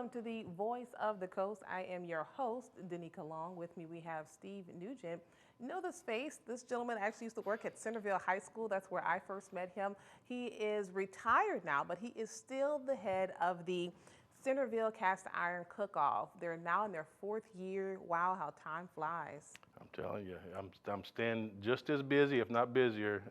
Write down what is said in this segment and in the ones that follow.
welcome to the Voice of the Coast. I am your host, Danica Long. With me, we have Steve Nugent. You know this face? This gentleman actually used to work at Centerville High School. That's where I first met him. He is retired now, but he is still the head of the Centerville Cast Iron Cookoff. They're now in their fourth year. Wow, how time flies. I'm telling you, I'm staying just as busy, if not busier,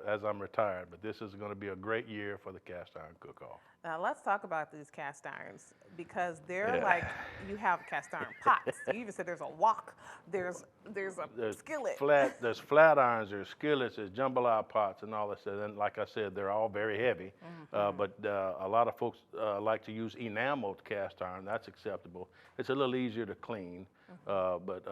as I'm retired. But this is going to be a great year for the Cast Iron Cook-Off. Now let's talk about these cast irons because they're like, you have cast iron pots. You even said there's a wok. There's a skillet. There's flat irons, there's skillets, there's jambalaya pots, and all that stuff. And like I said, they're all very heavy. But a lot of folks like to use enameled cast iron. That's acceptable. It's a little easier to clean. But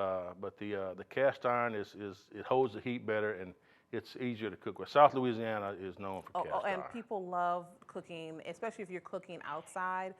the cast iron it holds the heat better, and it's easier to cook with. South Louisiana is known for cast iron. And people love cooking, especially if you're cooking outside.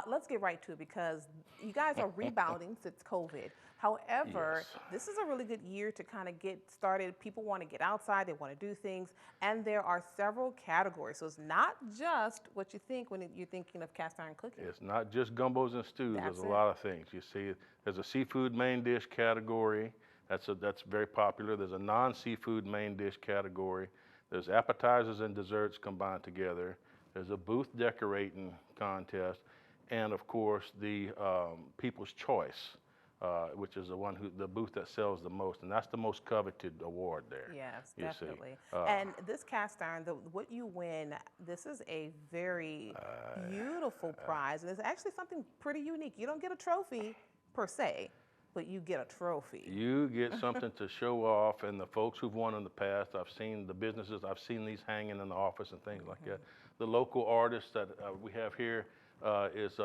Let's get right to it because you guys are rebounding since COVID. However, This is a really good year to kind of get started. People want to get outside, they want to do things, and there are several categories. So it's not just what you think when you're thinking of cast iron cooking. It's not just gumbos and stews. There's a lot of things. You see, there's a seafood main dish category. That's very popular. There's a non-seafood main dish category. There's appetizers and desserts combined together. There's a booth decorating contest, and of course the People's Choice, which is the booth that sells the most, and that's the most coveted award there. Yes, definitely. And this cast iron, what you win, this is a very beautiful prize, and it's actually something pretty unique. You don't get a trophy per se, but you get a trophy. You get something to show off, and the folks who've won in the past, I've seen the businesses, I've seen these hanging in the office and things like that. The local artist that we have here is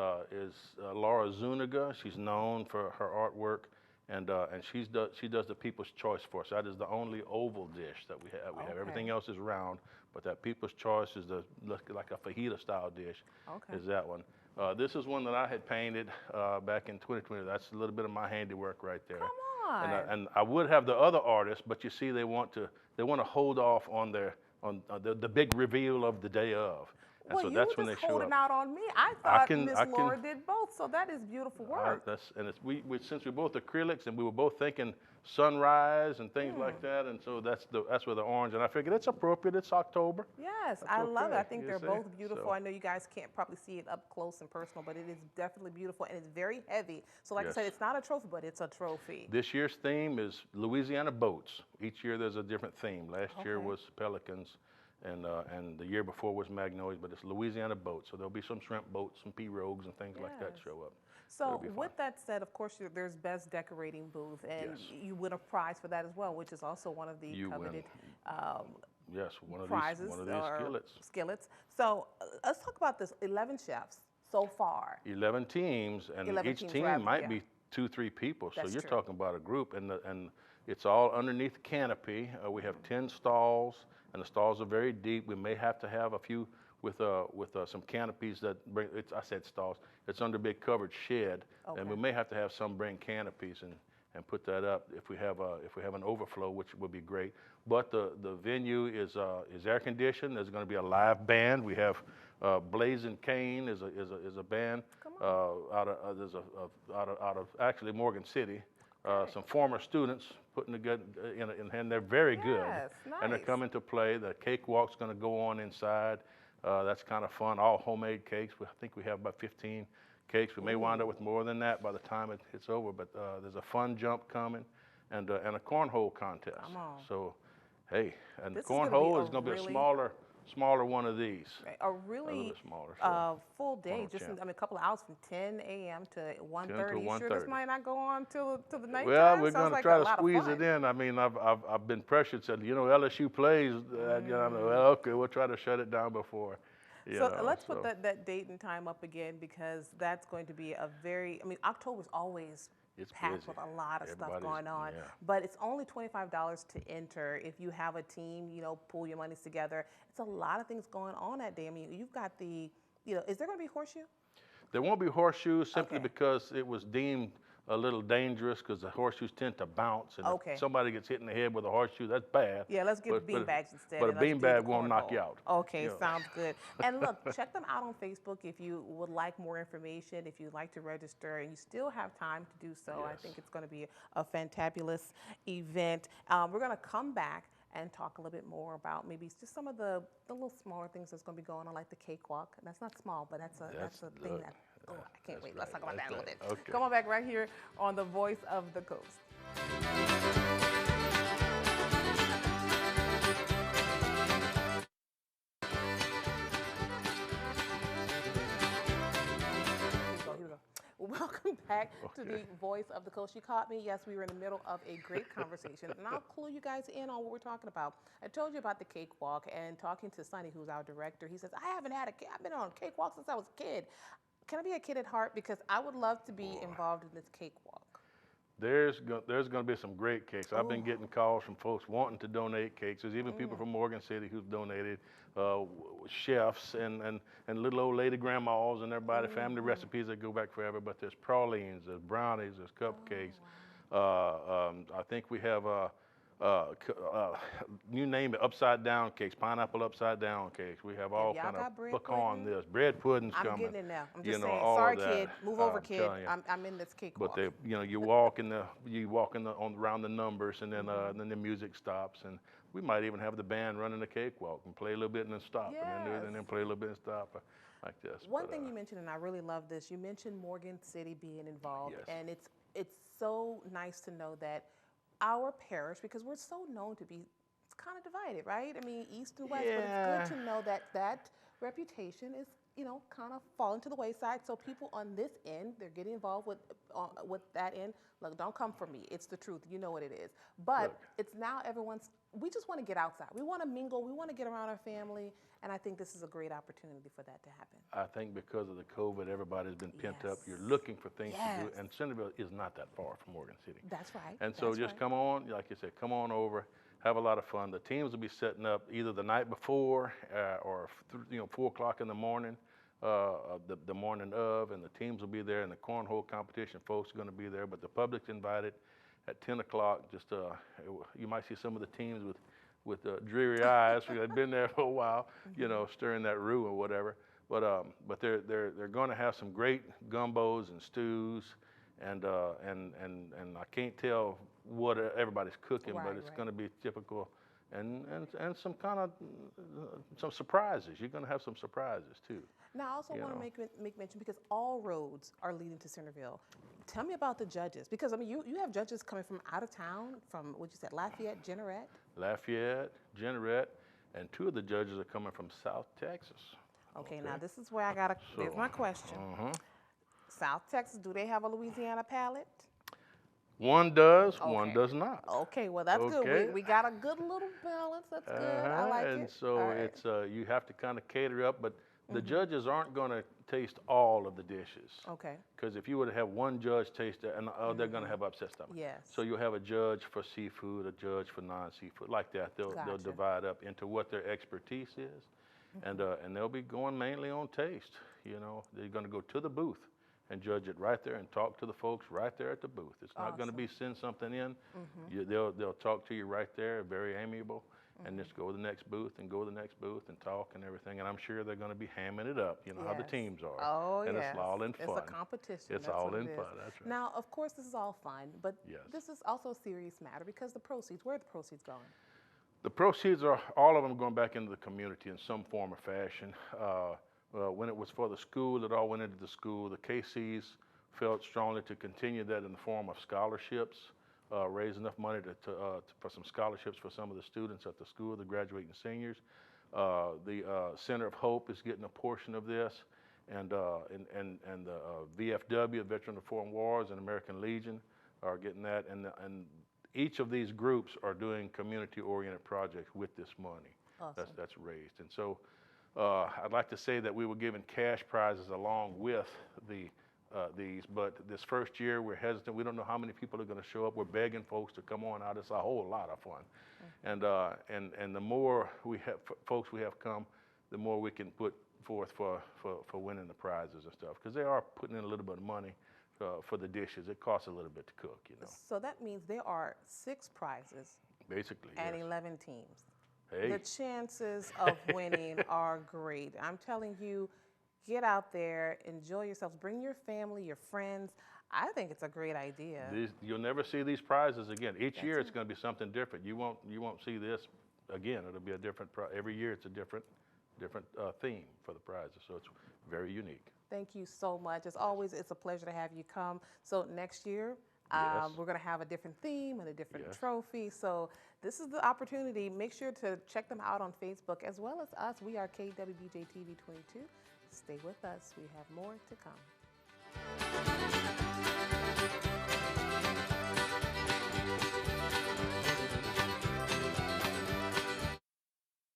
Laura Zuniga. She's known for her artwork, and she does the People's Choice for us. That is the only oval dish that we have. Everything else is round, but that People's Choice is like a fajita style dish. Is that one? This is one that I had painted back in 2020. That's a little bit of my handiwork right there. Come on. And I would have the other artists, but you see, they want to hold off on the big reveal of the day of. And well, so you that's when were they just show holding up. out on me. I thought Miss Laura did both, so that is beautiful work. Since we're both acrylics and we were both thinking sunrise and things like that, and so that's where the orange. And I figured it's appropriate. It's October. Yes, I love it. I think they're both beautiful. I know you guys can't probably see it up close and personal, but it is definitely beautiful and it's very heavy. So like I said, it's not a trophy, but it's a trophy. This year's theme is Louisiana boats. Each year there's a different theme. Last year was pelicans. And the year before was magnolias, but it's Louisiana boats. So there'll be some shrimp boats, some pirogues, and things like that show up. So with that said, of course, there's Best Decorating Booth, and you win a prize for that as well, which is also one of the coveted prizes, one of these skillets. So let's talk about this. 11 chefs so far. 11 teams, and each team might be 2-3 people. So you're talking about a group, and it's all underneath the canopy. We have 10 stalls. And the stalls are very deep. We may have to have a few with some canopies that bring. I said stalls. It's under a big covered shed, and we may have to have some bring canopies and put that up if we have an overflow, which would be great. But the venue is air conditioned. There's going to be a live band. We have Blazing Cane is a band out of actually Morgan City. Some former students putting together, and they're very good. Nice. And they're coming to play. The cakewalk's going to go on inside. That's kind of fun. All homemade cakes. I think we have about 15 cakes. We may wind up with more than that by the time it's over. But there's a fun jump coming, and a cornhole contest. Come on. So, hey, and the This cornhole is going to be a smaller one of these. A really full day, a couple of hours from 10 a.m. to 1:30. You sure this might not go on till the nighttime? Well, we're going to try to squeeze it in. I mean, I've been pressured, said, LSU plays. Well, okay, we'll try to shut it down before. Let's put that date and time up again, because that's going to be October's always packed with a lot of stuff going on. But it's only $25 to enter. If you have a team, pool your monies together. It's a lot of things going on that day. I mean, you've got is there going to be horseshoe? There won't be horseshoes simply because it was deemed a little dangerous because the horseshoes tend to bounce, and okay. if somebody gets hit in the head with a horseshoe, that's bad. Yeah, let's get bean bags instead. But a bean bag won't knock you out. Okay, sounds good. And look, check them out on Facebook if you would like more information, if you'd like to register, and you still have time to do so. I think it's going to be a fantabulous event. We're going to come back and talk a little bit more about maybe just some of the little smaller things that's going to be going on, like the cakewalk. And that's not small, but that's a thing that, I can't wait. Let's talk about that a little bit. Okay. Come on back right here on the Voice of the Coast. Welcome back to the Voice of the Coast. You caught me. Yes, we were in the middle of a great conversation, and I'll clue you guys in on what we're talking about. I told you about the cakewalk, and talking to Sonny, who's our director, he says, I've been on a cakewalk since I was a kid. Can I be a kid at heart? Because I would love to be involved in this cakewalk. There's going to be some great cakes. I've been getting calls from folks wanting to donate cakes. There's even people from Morgan City who've donated, chefs and little old lady grandmas and everybody, family recipes that go back forever. But there's pralines, there's brownies, there's cupcakes. I think we have you name it, upside down cakes, pineapple upside down cakes. We have all kind of pecan this, bread pudding's coming. I'm getting it now. I'm just saying, all sorry of that. Kid, move over kid. I'm in this cakewalk. But you walk around the numbers, and then the music stops, and we might even have the band running the cakewalk and play a little bit and then stop, and then play a little bit and stop, like this. One thing you mentioned, and I really love this, you mentioned Morgan City being involved, and it's so nice to know that our parish, because we're so known to be kind of divided, right? I mean, East and West, but it's good to know that that reputation is, kind of falling to the wayside. So people on this end, they're getting involved with that end. Look, don't come for me. It's the truth. You know what it is. But it's now we just want to get outside. We want to mingle. We want to get around our family. And I think this is a great opportunity for that to happen. I think because of the COVID, everybody's been pent up. You're looking for things to do. And Centerville is not that far from Morgan City. That's right. And so just come on, like you said, come on over. Have a lot of fun. The teams will be setting up either the night before or 4 o'clock in the morning, the morning of, and the teams will be there. And the cornhole competition folks are going to be there. But the public's invited at 10 o'clock. Just you might see some of the teams with dreary eyes. We had been there for a while, stirring that roux or whatever. But they're going to have some great gumbos and stews, and I can't tell what everybody's cooking, but it's going to be typical, and some kind of some surprises. You're going to have some surprises too. Now, I also want to make mention, because all roads are leading to Centerville. Tell me about the judges, because I mean, you have judges coming from out of town, from what you said, Lafayette, Jeanerette, and 2 of the judges are coming from South Texas. Okay. Now this is where here's my question. South Texas, do they have a Louisiana palate? One does, one does not. Okay, well that's good. We got a good little balance. That's good. I like it. And so it's you have to kind of cater up, but the judges aren't going to taste all of the dishes. Okay. Because if you were to have one judge taste it, and they're going to have upset stomach. Yes. So you'll have a judge for seafood, a judge for non-seafood, like that. They'll divide up into what their expertise is, and they'll be going mainly on taste. They're going to go to the booth and judge it right there and talk to the folks right there at the booth. It's not going to be send something in. They'll talk to you right there, very amiable, and just go to the next booth and go to the next booth and talk and everything. And I'm sure they're going to be hamming it up. How the teams are. Oh, and it's all in fun. It's a competition. It's all in fun. That's right. Now, of course, this is all fun, but this is also a serious matter, because the proceeds, where are the proceeds going? The proceeds are, all of them going back into the community in some form or fashion. When it was for the school, it all went into the school. The KCs felt strongly to continue that in the form of scholarships, raise enough money for some scholarships for some of the students at the school, the graduating seniors. The Center of Hope is getting a portion of this, and the VFW, Veteran of Foreign Wars, and American Legion are getting that, and each of these groups are doing community-oriented projects with this money that's raised. And so I'd like to say that we were given cash prizes along with these, but this first year we're hesitant. We don't know how many people are going to show up. We're begging folks to come on out. It's a whole lot of fun, and the more folks we have come, the more we can put forth for winning the prizes and stuff, because they are putting in a little bit of money for the dishes. It costs a little bit to cook, you know. So that means there are 6 prizes. Basically, and yes. 11 teams. Hey. The chances of winning are great. I'm telling you, get out there, enjoy yourselves, bring your family, your friends. I think it's a great idea. You'll never see these prizes again. Each year it's going to be something different. You won't see this again. It'll be a different every year. It's a different theme for the prizes. So it's very unique. Thank you so much. As always, it's a pleasure to have you come. So next year, we're going to have a different theme and a different trophy. So this is the opportunity. Make sure to check them out on Facebook as well as us. We are KWBJ TV 22. Stay with us. We have more to come.